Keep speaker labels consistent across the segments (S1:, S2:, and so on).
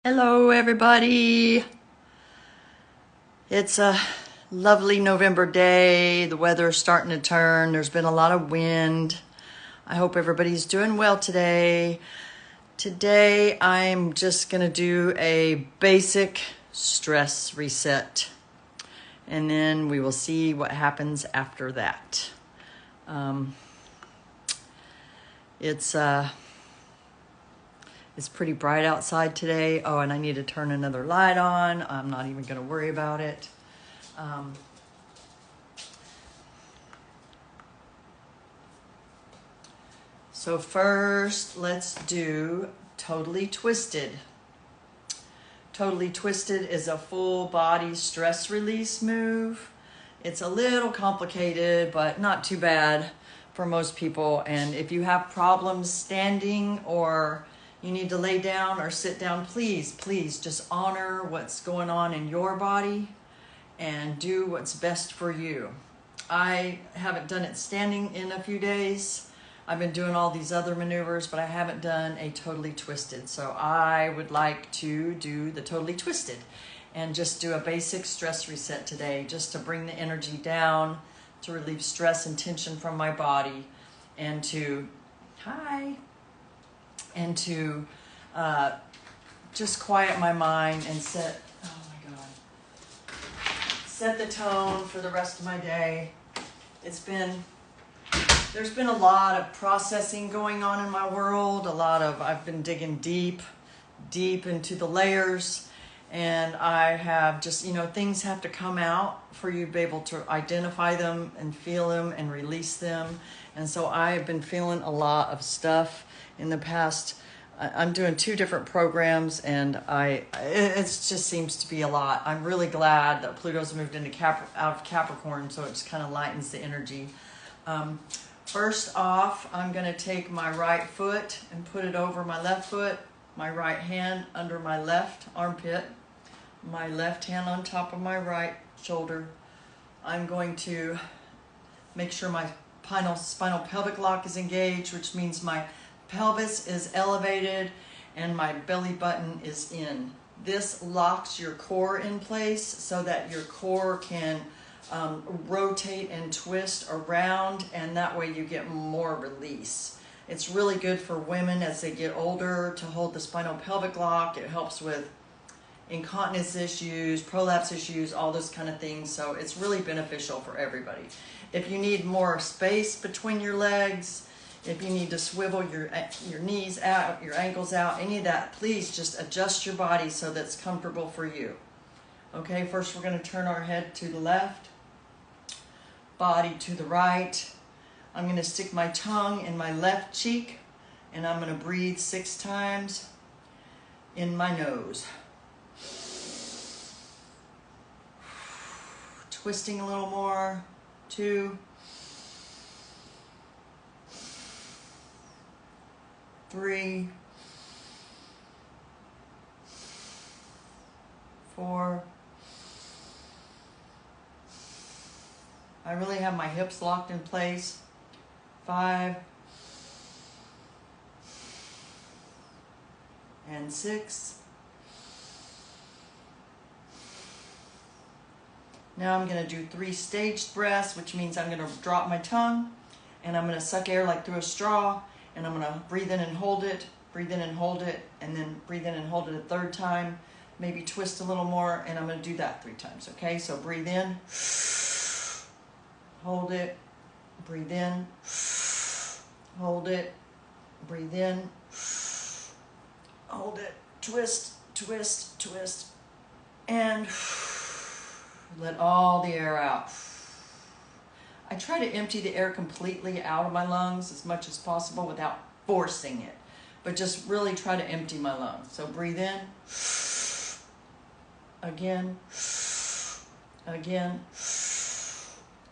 S1: Hello, everybody. It's a lovely November day. The weather's starting to turn. There's been a lot of wind. I hope everybody's doing well today. Today, I'm just going to do a basic stress reset, and then we will see what happens after that. It's pretty bright outside today. Oh, and I need to turn another light on. I'm not even going to worry about it. So first, let's do Totally Twisted. Totally Twisted is a full body stress release move. It's a little complicated, but not too bad for most people. And if you have problems standing or you need to lay down or sit down, please just honor what's going on in your body and do what's best for you. I haven't done it standing in a few days. I've been doing all these other maneuvers, but I haven't done a Totally Twisted. So I would like to do the Totally Twisted and just do a basic stress reset today, just to bring the energy down, to relieve stress and tension from my body, and to, just quiet my mind and set the tone for the rest of my day. There's been a lot of processing going on in my world. I've been digging deep into the layers, and I have just, things have to come out for you to be able to identify them and feel them and release them. And so I've been feeling a lot of stuff in the past. I'm doing 2 different programs, and it just seems to be a lot. I'm really glad that Pluto's moved into out of Capricorn, so it just kind of lightens the energy. First off, I'm going to take my right foot and put it over my left foot, my right hand under my left armpit, my left hand on top of my right shoulder. I'm going to make sure my spinal pelvic lock is engaged, which means my pelvis is elevated and my belly button is in. This locks your core in place so that your core can rotate and twist around, and that way you get more release. It's really good for women as they get older to hold the spinal pelvic lock. It helps with incontinence issues, prolapse issues, all those kind of things. So it's really beneficial for everybody. If you need more space between your legs, if you need to swivel your knees out, your ankles out, any of that, please just adjust your body so that's comfortable for you. Okay, first we're going to turn our head to the left, body to the right. I'm going to stick my tongue in my left cheek, and I'm going to breathe 6 times in my nose. Twisting a little more. 2, 3, 4. I really have my hips locked in place. 5 and 6. Now I'm going to do 3 staged breaths, which means I'm going to drop my tongue and I'm going to suck air like through a straw, and I'm going to breathe in and hold it, breathe in and hold it, and then breathe in and hold it a 3rd time. Maybe twist a little more, and I'm going to do that 3 times. Okay, so breathe in, hold it, breathe in, hold it, breathe in, hold it, twist, twist, twist, and let all the air out. I try to empty the air completely out of my lungs as much as possible without forcing it, but just really try to empty my lungs. So breathe in, again, again,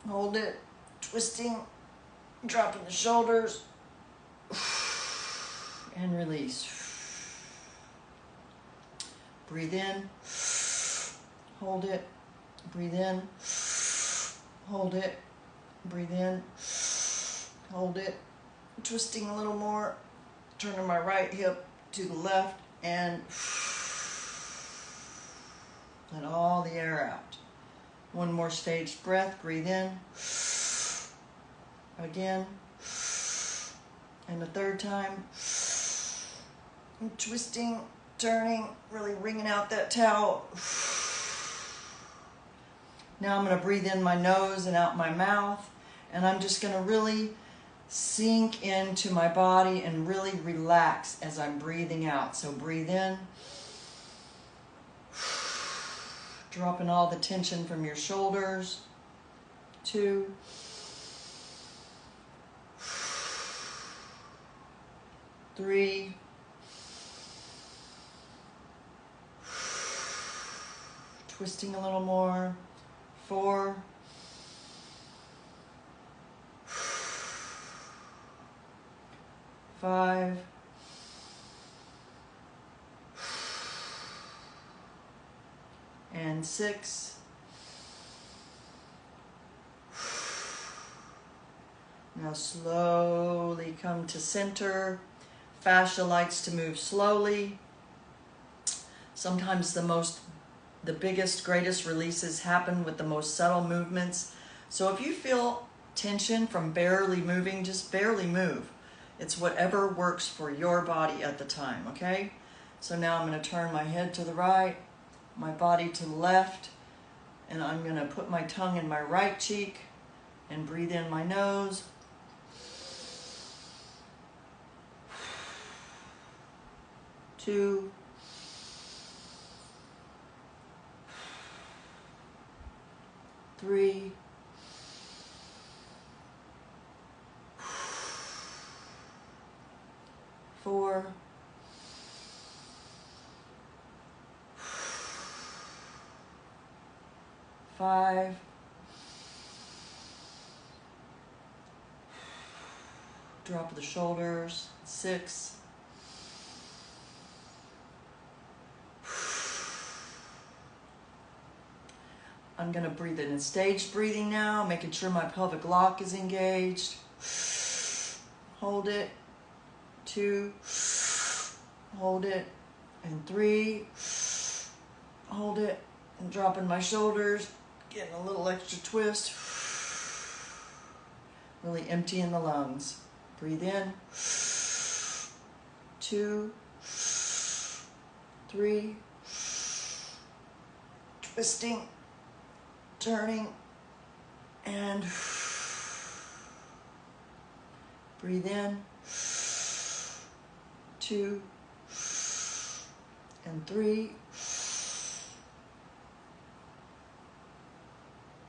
S1: hold it, twisting, dropping the shoulders, and release. Breathe in, hold it, breathe in, hold it, breathe in, hold it, twisting a little more, turning my right hip to the left, and Let all the air out. One more staged breath. Breathe in. Again. And the third time. And twisting, turning, really wringing out that towel. Now I'm going to breathe in my nose and out my mouth. And I'm just going to really sink into my body and really relax as I'm breathing out. So breathe in. Dropping all the tension from your shoulders. 2. 3. 4. Twisting a little more. 4. 5. And 6. Now slowly come to center. Fascia likes to move slowly. Sometimes the biggest, greatest releases happen with the most subtle movements. So if you feel tension from barely moving, just barely move. It's whatever works for your body at the time, okay? So now I'm going to turn my head to the right, my body to the left, and I'm going to put my tongue in my right cheek and breathe in my nose. 2. 3. 4. 5. 'Drop the shoulders. 6. 'I'm going to breathe in staged breathing now, making sure my pelvic lock is engaged. Hold it. 2. Hold it. And 3. Hold it. And dropping my shoulders. Getting a little extra twist. Really emptying the lungs. Breathe in. 2. 3. Twisting. Turning. And breathe in. 2. And 3.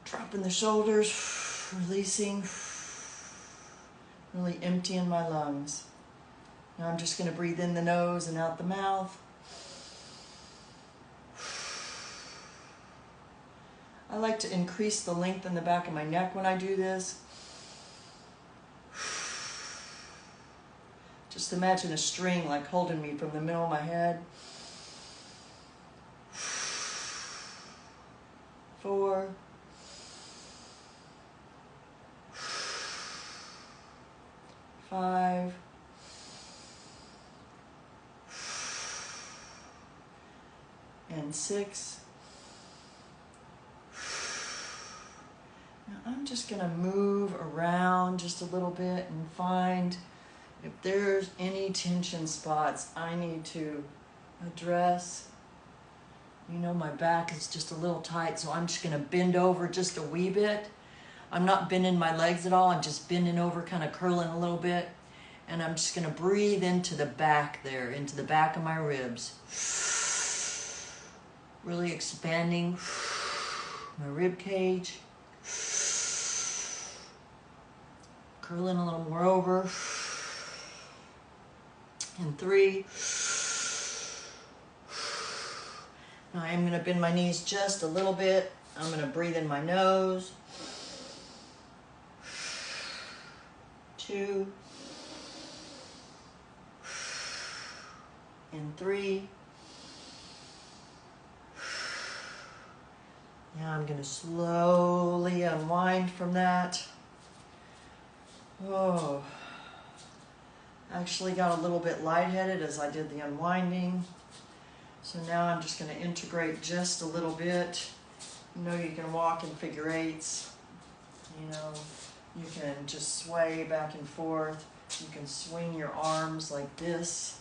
S1: Dropping the shoulders, releasing, really emptying my lungs. Now I'm just going to breathe in the nose and out the mouth. I like to increase the length in the back of my neck when I do this. Just imagine a string like holding me from the middle of my head. 4. 5. And 6. Now I'm just going to move around just a little bit and find if there's any tension spots I need to address. You know, my back is just a little tight, so I'm just going to bend over just a wee bit. I'm not bending my legs at all. I'm just bending over, kind of curling a little bit. And I'm just going to breathe into the back there, into the back of my ribs. Really expanding my rib cage. Curling a little more over. And 3. Now I am going to bend my knees just a little bit. I'm going to breathe in my nose. 2. And 3. Now I'm going to slowly unwind from that. Oh, I actually got a little bit lightheaded as I did the unwinding. So now I'm just going to integrate just a little bit. You know, you can walk in figure eights. You know, you can just sway back and forth. You can swing your arms like this.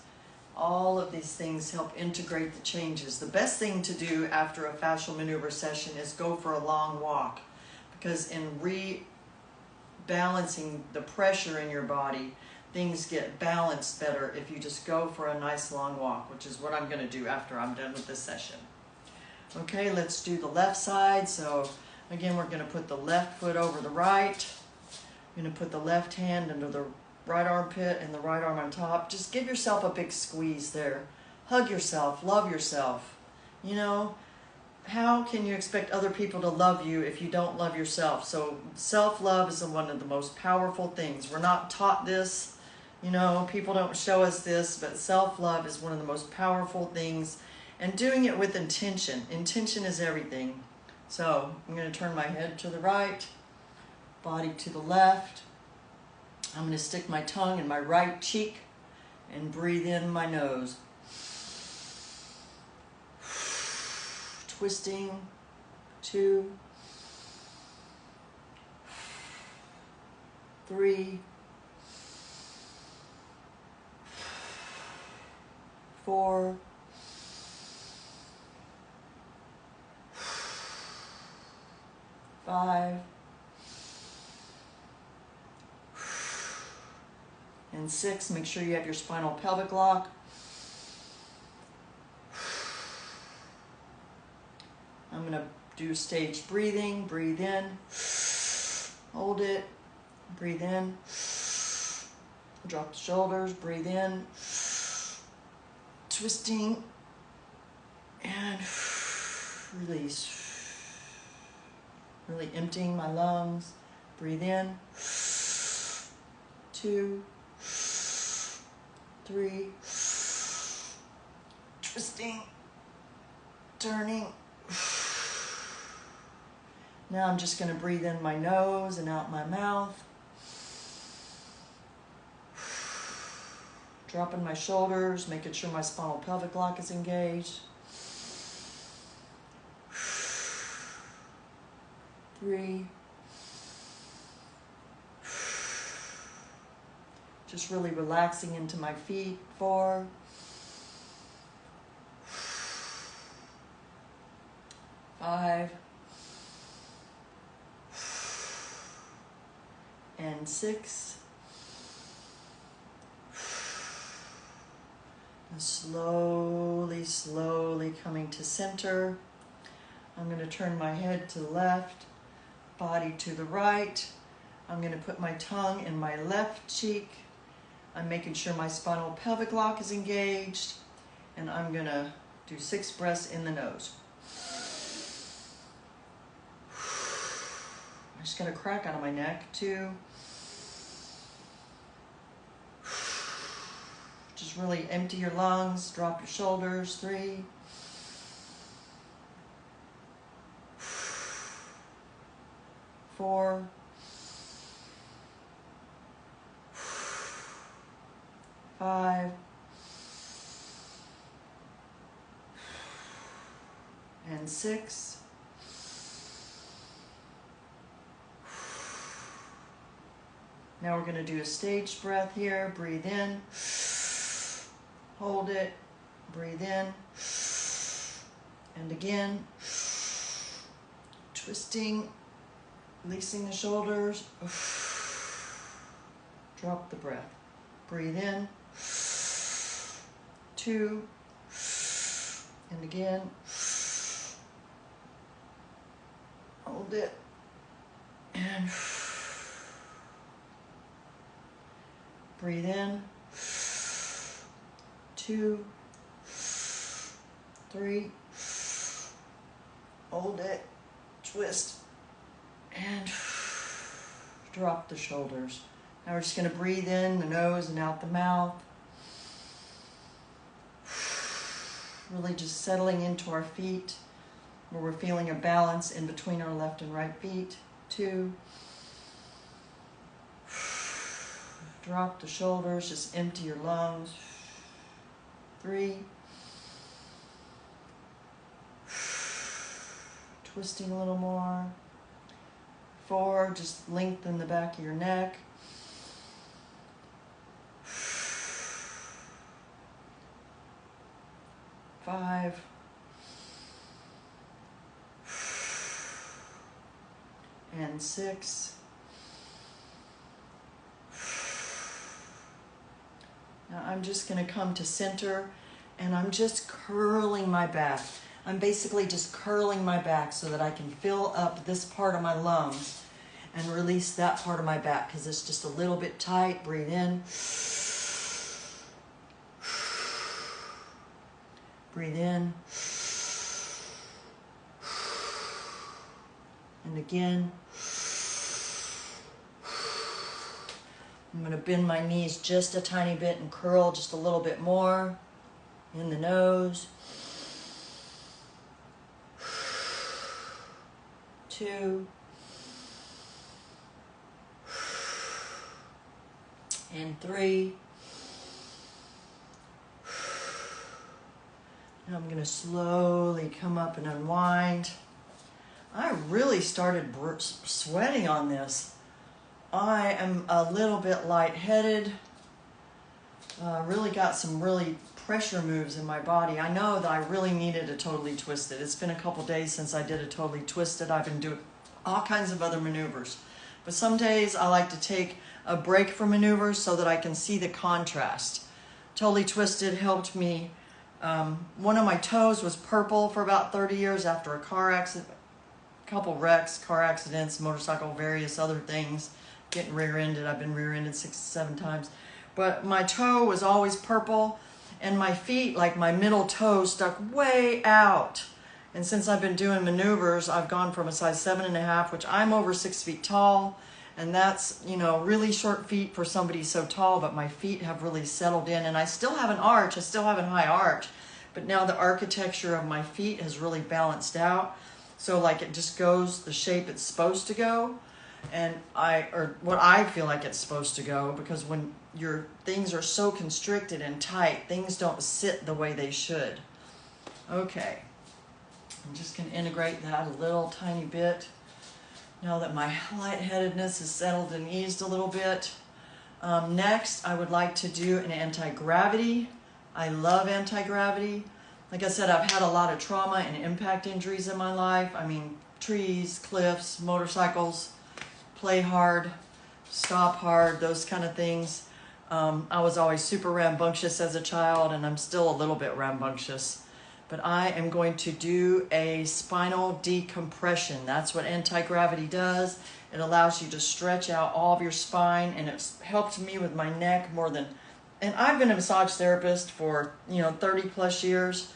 S1: All of these things help integrate the changes. The best thing to do after a fascial maneuver session is go for a long walk, because in rebalancing the pressure in your body, things get balanced better if you just go for a nice long walk, which is what I'm going to do after I'm done with this session. Okay, let's do the left side. So again, we're going to put the left foot over the right. I'm going to put the left hand under the right armpit and the right arm on top. Just give yourself a big squeeze there. Hug yourself, love yourself. You know, how can you expect other people to love you if you don't love yourself? So self-love is one of the most powerful things. We're not taught this, you know, people don't show us this, but self-love is one of the most powerful things, and doing it with intention. Intention is everything. So I'm going to turn my head to the right, body to the left. I'm going to stick my tongue in my right cheek and breathe in my nose. Twisting. 2, 3, 4, 5, and 6. Make sure you have your spinal pelvic lock. I'm going to do staged breathing. Breathe in, hold it, breathe in, drop the shoulders, breathe in, twisting, and release. Really emptying my lungs. Breathe in, 2, 3, twisting, turning. Now I'm just going to breathe in my nose and out my mouth. Dropping my shoulders, making sure my spinal pelvic lock is engaged. 3. Just really relaxing into my feet. 4. 5. And 6. And slowly, slowly coming to center. I'm going to turn my head to the left, body to the right. I'm going to put my tongue in my left cheek. I'm making sure my spinal pelvic lock is engaged. And I'm going to do 6 breaths in the nose. I just got a crack out of my neck. 2. Just really empty your lungs, drop your shoulders. 3. 4. 5. And 6. Now we're going to do a staged breath here. Breathe in. Hold it. Breathe in. And again. Twisting. Releasing the shoulders. Drop the breath. Breathe in. 2. And again. Hold it. And breathe in. 2, 3. Hold it. Twist. And drop the shoulders. Now we're just going to breathe in the nose and out the mouth. Really just settling into our feet, where we're feeling a balance in between our left and right feet. 2. Drop the shoulders, just empty your lungs. 3. twisting a little more. 4, just lengthen the back of your neck. 5. And 6. Now I'm just going to come to center, and I'm just curling my back. I'm basically just curling my back so that I can fill up this part of my lungs and release that part of my back because it's just a little bit tight. Breathe in. Breathe in. And again. I'm going to bend my knees just a tiny bit and curl just a little bit more in the nose. 2. And 3. Now I'm going to slowly come up and unwind. I really started sweating on this. I am a little bit lightheaded. Really got some really pressure moves in my body. I know that I really needed a totally twisted. It's been a couple days since I did a totally twisted. I've been doing all kinds of other maneuvers. But some days I like to take a break from maneuvers so that I can see the contrast. Totally twisted helped me. One of my toes was purple for about 30 years after a car accident, couple wrecks, car accidents, motorcycle, various other things. Getting rear-ended. I've been rear-ended 6 to 7 times. But my toe was always purple, and my feet, like my middle toe, stuck way out. And since I've been doing maneuvers, I've gone from a size 7.5, which I'm over 6 feet tall, and that's, you know, really short feet for somebody so tall, but my feet have really settled in, and I still have an arch. I still have a high arch, but now the architecture of my feet has really balanced out. So like it just goes the shape it's supposed to go. And or what I feel like it's supposed to go, because when your things are so constricted and tight, things don't sit the way they should. Okay, I'm just going to integrate that a little tiny bit now that my lightheadedness is settled and eased a little bit. Next, I would like to do an anti-gravity. I love anti-gravity. Like I said, I've had a lot of trauma and impact injuries in my life. I mean, trees, cliffs, motorcycles. Play hard, stop hard, those kind of things. I was always super rambunctious as a child, and I'm still a little bit rambunctious. But I am going to do a spinal decompression. That's what anti-gravity does. It allows you to stretch out all of your spine, and it's helped me with my neck more than... And I've been a massage therapist for, 30 plus years.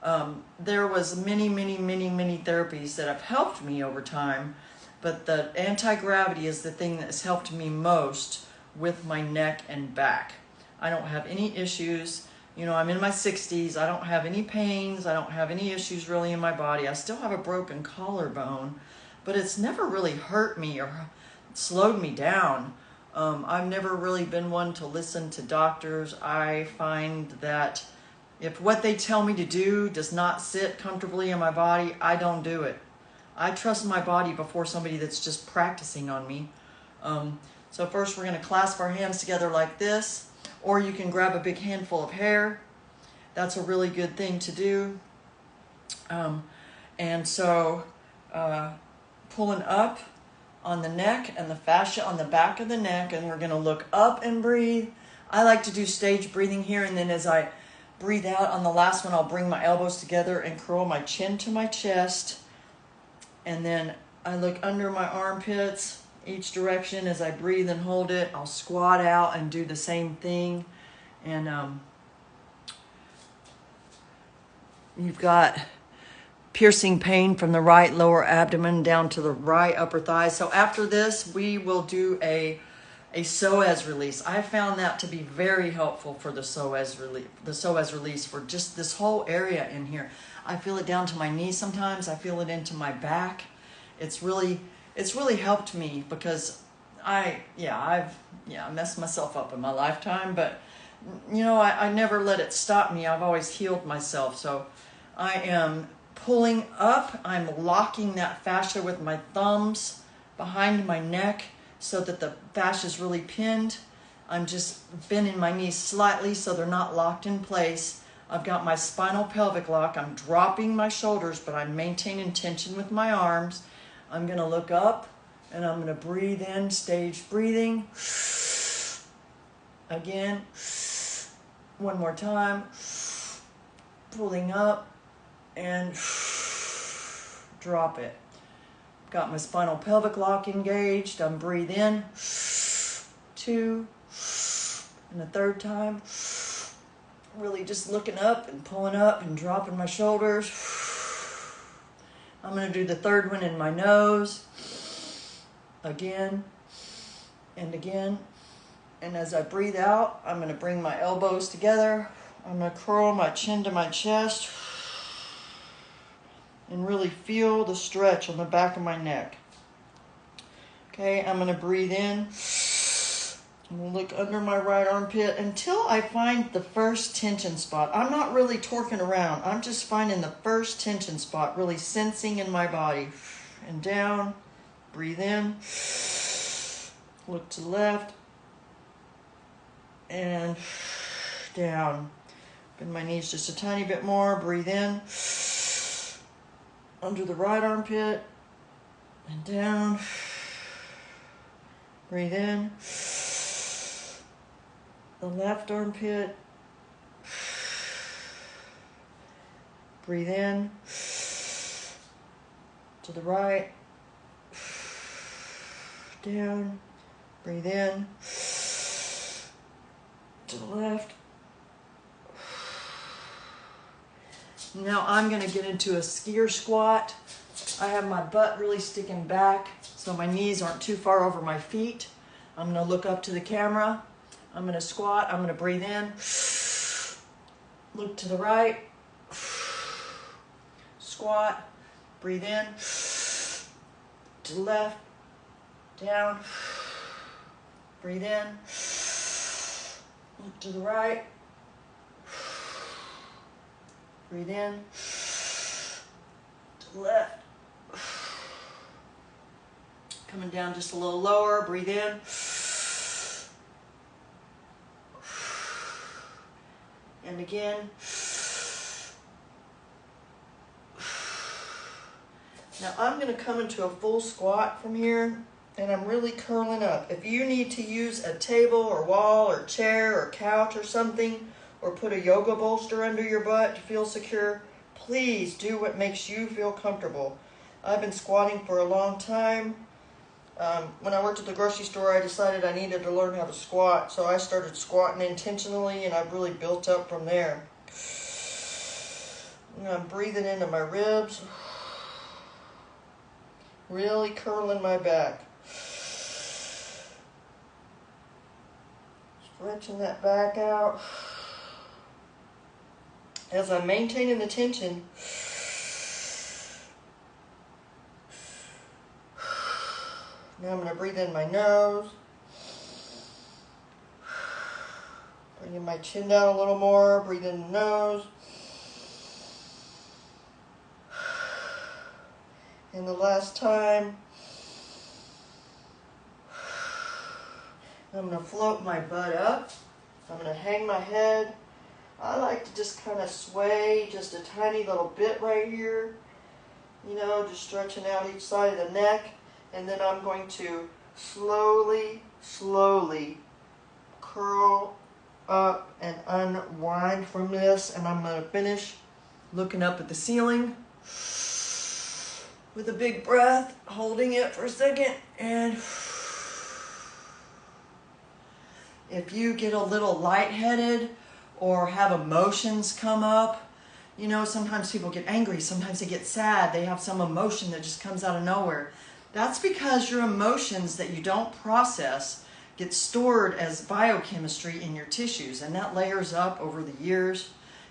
S1: There was many therapies that have helped me over time. But the anti-gravity is the thing that has helped me most with my neck and back. I don't have any issues. I'm in my 60s. I don't have any pains. I don't have any issues really in my body. I still have a broken collarbone, but it's never really hurt me or slowed me down. I've never really been one to listen to doctors. I find that if what they tell me to do does not sit comfortably in my body, I don't do it. I trust my body before somebody that's just practicing on me. So first we're going to clasp our hands together like this, or you can grab a big handful of hair. That's a really good thing to do. And so pulling up on the neck and the fascia on the back of the neck, and we're going to look up and breathe. I like to do stage breathing here, and then as I breathe out on the last one, I'll bring my elbows together and curl my chin to my chest. And then I look under my armpits each direction as I breathe and hold it. I'll squat out and do the same thing. And you've got piercing pain from the right lower abdomen down to the right upper thigh. So after this, we will do a psoas release. I found that to be very helpful for the psoas release for just this whole area in here. I feel it down to my knees sometimes. I feel it into my back. It's really helped me because I've messed myself up in my lifetime, but I never let it stop me. I've always healed myself. So I am pulling up. I'm locking that fascia with my thumbs behind my neck so that the fascia is really pinned. I'm just bending my knees slightly so they're not locked in place. I've got my spinal pelvic lock. I'm dropping my shoulders, but I'm maintaining tension with my arms. I'm going to look up and I'm going to breathe in, stage breathing. Again, one more time. Pulling up and drop it. Got my spinal pelvic lock engaged. I'm breathe in, 2, and the third time. Really just looking up and pulling up and dropping my shoulders. I'm going to do the third one in my nose. Again and again. And as I breathe out, I'm going to bring my elbows together. I'm going to curl my chin to my chest and really feel the stretch on the back of my neck. Okay, I'm going to breathe in. I'm going to look under my right armpit until I find the first tension spot. I'm not really torquing around. I'm just finding the first tension spot, really sensing in my body. And down, breathe in, look to the left, and down. Bend my knees just a tiny bit more, breathe in, under the right armpit, and down, breathe in, the left armpit, breathe in, to the right, down, breathe in, to the left. Now I'm going to get into a skier squat. I have my butt really sticking back so my knees aren't too far over my feet. I'm going to look up to the camera. I'm going to squat. I'm going to breathe in. Look to the right. Squat. Breathe in. To the left. Down. Breathe in. Look to the right. Breathe in. To the left. Coming down just a little lower. Breathe in. And again. Now I'm going to come into a full squat from here, and I'm really curling up. If you need to use a table or wall or chair or couch or something, or put a yoga bolster under your butt to feel secure, please do what makes you feel comfortable. I've been squatting for a long time. When I worked at the grocery store, I decided I needed to learn how to squat, so I started squatting intentionally, and I've really built up from there. And I'm breathing into my ribs, really curling my back. Stretching that back out. As I'm maintaining the tension, now I'm going to breathe in my nose, bringing my chin down a little more, breathe in the nose, and the last time, I'm going to float my butt up, I'm going to hang my head. I like to just kind of sway just a tiny little bit right here, you know, just stretching out each side of the neck. And then I'm going to slowly curl up and unwind from this. And I'm going to finish looking up at the ceiling with a big breath, holding it for a second. And if you get a little lightheaded or have emotions come up, you know, sometimes people get angry, sometimes they get sad, they have some emotion that just comes out of nowhere. That's because your emotions that you don't process get stored as biochemistry in your tissues, and that layers up over the years.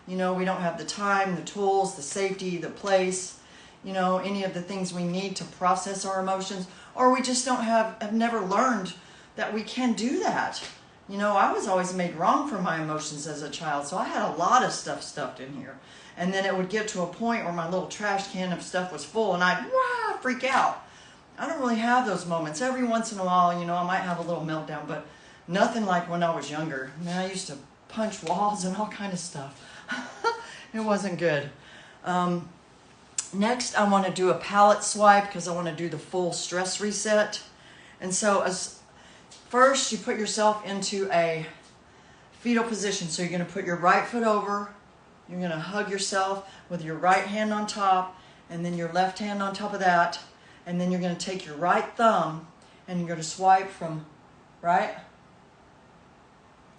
S1: You know, we don't have the time, the tools, the safety, the place, you know, any of the things we need to process our emotions, or we just don't have never learned that we can do that. You know, I was always made wrong for my emotions as a child, so I had a lot of stuff stuffed in here. And then it would get to a point where my little trash can of stuff was full, and I'd freak out. I don't really have those moments. Every once in a while, you know, I might have a little meltdown, but nothing like when I was younger. I mean, I used to punch walls and all kind of stuff. It wasn't good. Next, I want to do a pallet swipe because I want to do the full stress reset. And so first, you put yourself into a fetal position. So you're going to put your right foot over. You're going to hug yourself with your right hand on top, and then your left hand on top of that. And then you're going to take your right thumb and you're going to swipe from right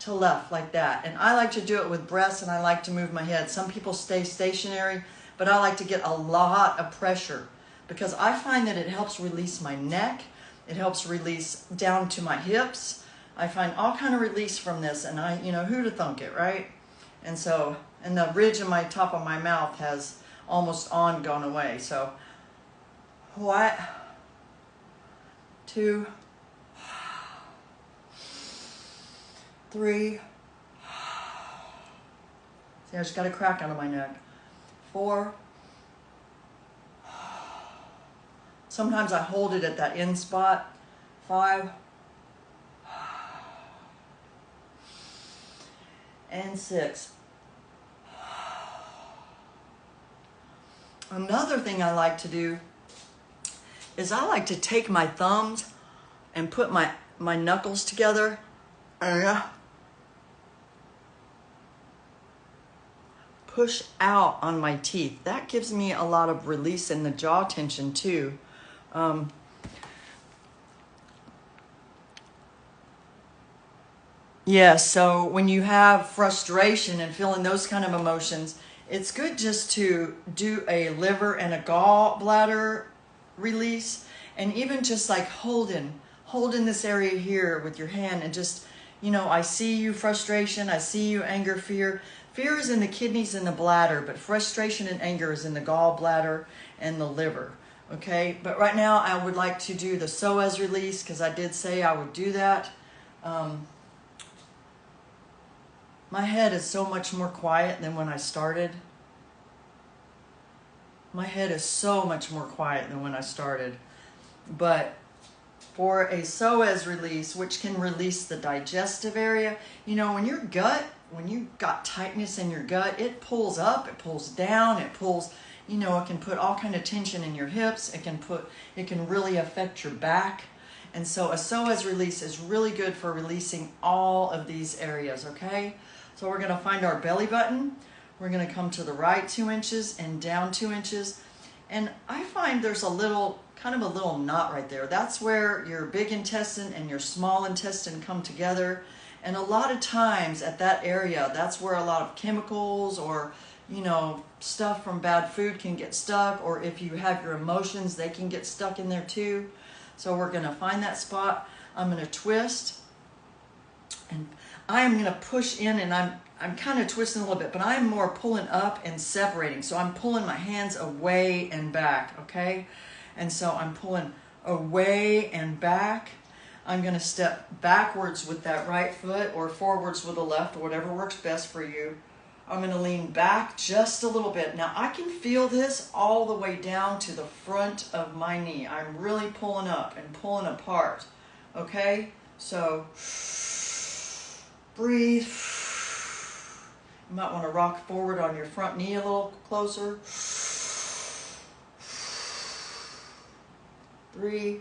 S1: to left like that. And I like to do it with breaths, and I like to move my head. Some people stay stationary, but I like to get a lot of pressure because I find that it helps release my neck. It helps release down to my hips. I find all kind of release from this, and you know, who'd have thunk it, right? And so, and the ridge in my top of my mouth has almost gone away. So, what? 2, 3. See, I just got a crack out of my neck. 4. Sometimes I hold it at that end spot. 5. And 6. Another thing I like to do is I like to take my thumbs and put my knuckles together and push out on my teeth. That gives me a lot of release in the jaw tension too. Yeah, so when you have frustration and feeling those kind of emotions, it's good just to do a liver and a gallbladder release, and even just like holding this area here with your hand, and just, you know, I see you frustration, I see you anger, fear. Fear is in the kidneys and the bladder, but frustration and anger is in the gallbladder and the liver. Okay, but right now I would like to do the psoas release because I did say I would do that. My head is so much more quiet than when I started. My head is so much more quiet than when I started. But for a psoas release, which can release the digestive area, you know, when you got tightness in your gut, it pulls up, it pulls down, it pulls, you know, it can put all kind of tension in your hips. It can really affect your back. And so a psoas release is really good for releasing all of these areas, okay? So we're going to find our belly button. We're going to come to the right 2 inches and down 2 inches. And I find there's kind of a little knot right there. That's where your big intestine and your small intestine come together. And a lot of times at that area, that's where a lot of chemicals or, you know, stuff from bad food can get stuck. Or if you have your emotions, they can get stuck in there too. So we're going to find that spot. I'm going to twist. And I'm going to push in, and I'm kind of twisting a little bit, but I'm more pulling up and separating. So I'm pulling my hands away and back, okay? And so I'm pulling away and back. I'm going to step backwards with that right foot or forwards with the left, or whatever works best for you. I'm going to lean back just a little bit. Now I can feel this all the way down to the front of my knee. I'm really pulling up and pulling apart, okay? So breathe. You might want to rock forward on your front knee a little closer. Breathe.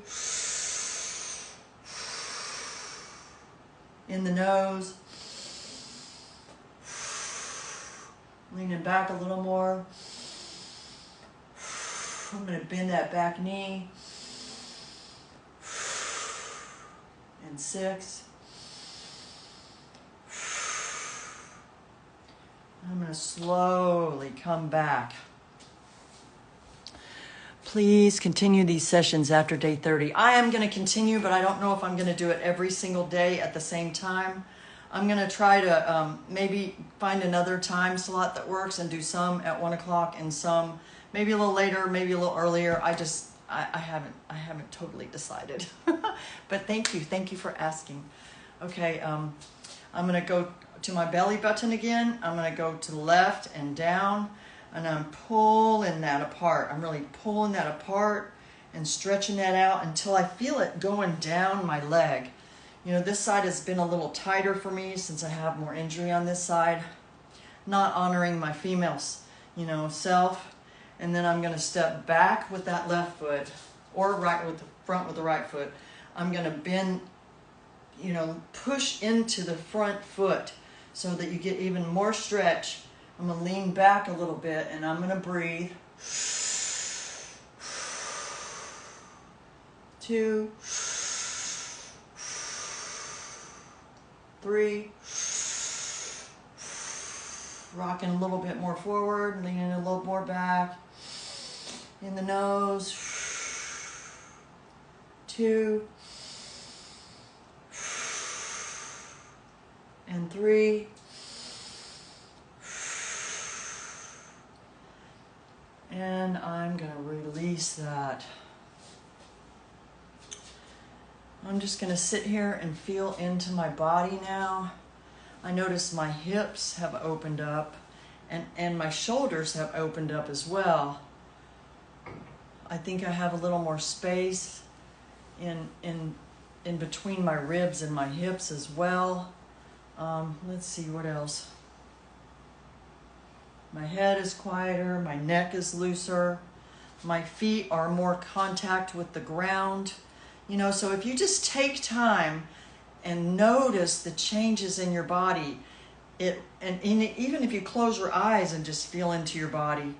S1: In the nose. Leaning back a little more. I'm going to bend that back knee. And 6. I'm going to slowly come back. Please continue these sessions after day 30. I am going to continue, but I don't know if I'm going to do it every single day at the same time. I'm going to try to maybe find another time slot that works and do some at 1 o'clock and some maybe a little later, maybe a little earlier. I haven't totally decided. But thank you for asking. Okay, I'm going to go to my belly button again. I'm going to go to the left and down, and I'm pulling that apart. I'm really pulling that apart and stretching that out until I feel it going down my leg. You know, this side has been a little tighter for me since I have more injury on this side. Not honoring my female, you know, self. And then I'm going to step back with that left foot, or right with the front with the right foot. I'm going to bend, you know, push into the front foot so that you get even more stretch. I'm going to lean back a little bit, and I'm going to breathe. 2, 3. Rocking a little bit more forward, leaning a little more back. In the nose. 2. And 3. And I'm going to release that. I'm just going to sit here and feel into my body now. I notice my hips have opened up, and my shoulders have opened up as well. I think I have a little more space in between my ribs and my hips as well. Let's see what else. My head is quieter, my neck is looser, my feet are more contact with the ground. You know, so if you just take time and notice the changes in your body, even if you close your eyes and just feel into your body,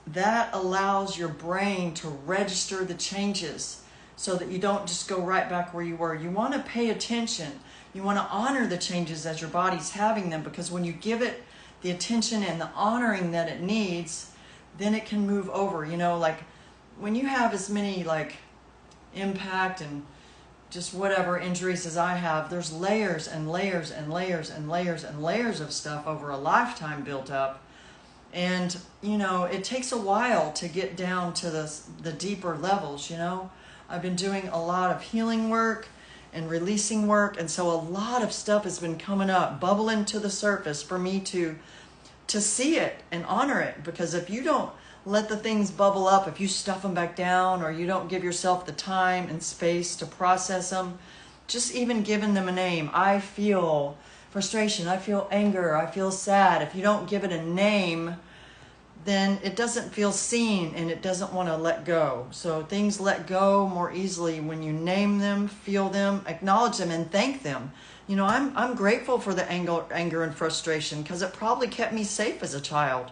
S1: that allows your brain to register the changes so that you don't just go right back where you were. You want to pay attention. You want to honor the changes as your body's having them, because when you give it the attention and the honoring that it needs, then it can move over. You know, like when you have as many like impact and just whatever injuries as I have, there's layers and layers and layers and layers and layers of stuff over a lifetime built up. And, you know, it takes a while to get down to the deeper levels, you know. I've been doing a lot of healing work and releasing work, and so a lot of stuff has been coming up, bubbling to the surface for me to see it and honor it. Because if you don't let the things bubble up, if you stuff them back down, or you don't give yourself the time and space to process them, just even giving them a name. I feel frustration, I feel anger, I feel sad. If you don't give it a name, then it doesn't feel seen and it doesn't want to let go. So things let go more easily when you name them, feel them, acknowledge them, and thank them. You know, I'm grateful for the anger and frustration, because it probably kept me safe as a child.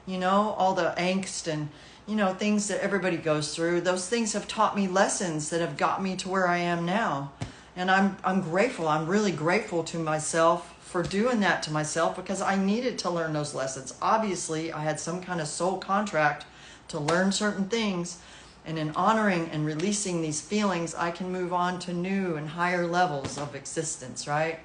S1: You know, all the angst and, you know, things that everybody goes through, those things have taught me lessons that have got me to where I am now. And I'm grateful. I'm really grateful to myself for doing that to myself, because I needed to learn those lessons. Obviously, I had some kind of soul contract to learn certain things. And in honoring and releasing these feelings, I can move on to new and higher levels of existence, right?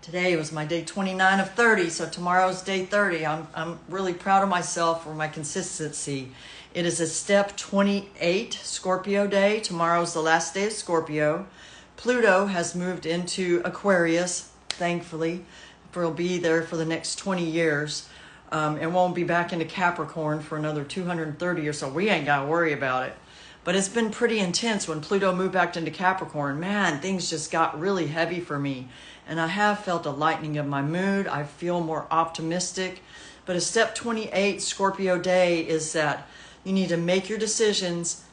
S1: Today was my day 29 of 30, so tomorrow's day 30. I'm really proud of myself for my consistency. It is a step 28 Scorpio day. Tomorrow's the last day of Scorpio. Pluto has moved into Aquarius, thankfully. It'll be there for the next 20 years. And won't be back into Capricorn for another 230 or so. We ain't got to worry about it. But it's been pretty intense when Pluto moved back into Capricorn. Man, things just got really heavy for me. And I have felt a lightening of my mood. I feel more optimistic. But a step 28 Scorpio day is that you need to make your decisions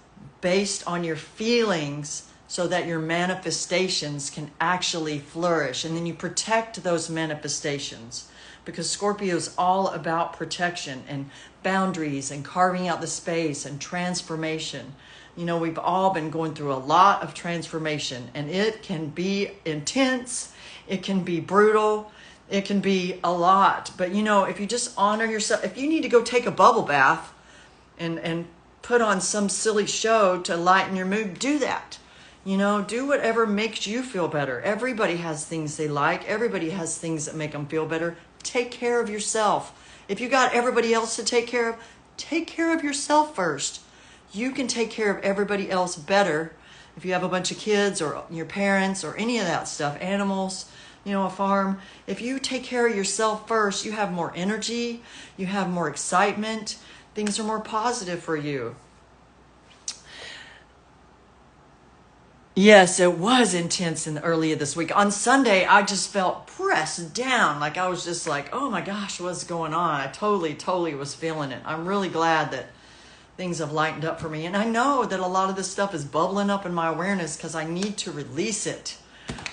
S1: based on your feelings so that your manifestations can actually flourish. And then you protect those manifestations, because Scorpio is all about protection and boundaries and carving out the space and transformation. You know, we've all been going through a lot of transformation, and it can be intense. It can be brutal. It can be a lot. But, you know, if you just honor yourself, if you need to go take a bubble bath and put on some silly show to lighten your mood, do that. You know, do whatever makes you feel better. Everybody has things they like. Everybody has things that make them feel better. Take care of yourself. If you got everybody else to take care of yourself first. You can take care of everybody else better if you have a bunch of kids or your parents or any of that stuff, animals, you know, a farm, if you take care of yourself first, you have more energy, you have more excitement, things are more positive for you. Yes, it was intense in the early of this week. On Sunday, I just felt pressed down. Like I was just like, oh my gosh, what's going on? I totally was feeling it. I'm really glad that things have lightened up for me. And I know that a lot of this stuff is bubbling up in my awareness because I need to release it.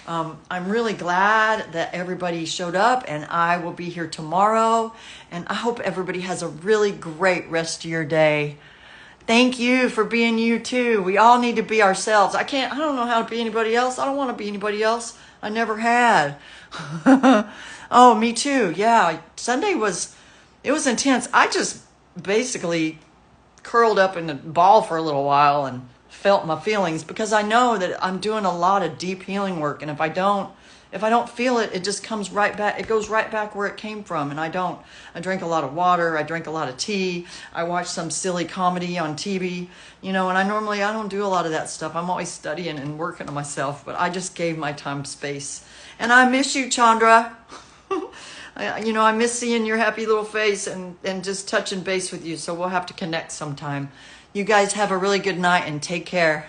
S1: I'm really glad that everybody showed up, and I will be here tomorrow. And I hope everybody has a really great rest of your day. Thank you for being you too. We all need to be ourselves. I don't know how to be anybody else. I don't want to be anybody else. I never had. Oh, me too. Yeah. Sunday it was intense. I just basically curled up in a ball for a little while and felt my feelings, because I know that I'm doing a lot of deep healing work. And if I don't feel it, it just comes right back. It goes right back where it came from. And I drink a lot of water. I drink a lot of tea. I watch some silly comedy on TV, you know, and I don't do a lot of that stuff. I'm always studying and working on myself, but I just gave my time space. And I miss you, Chandra. I miss seeing your happy little face and just touching base with you. So we'll have to connect sometime. You guys have a really good night and take care.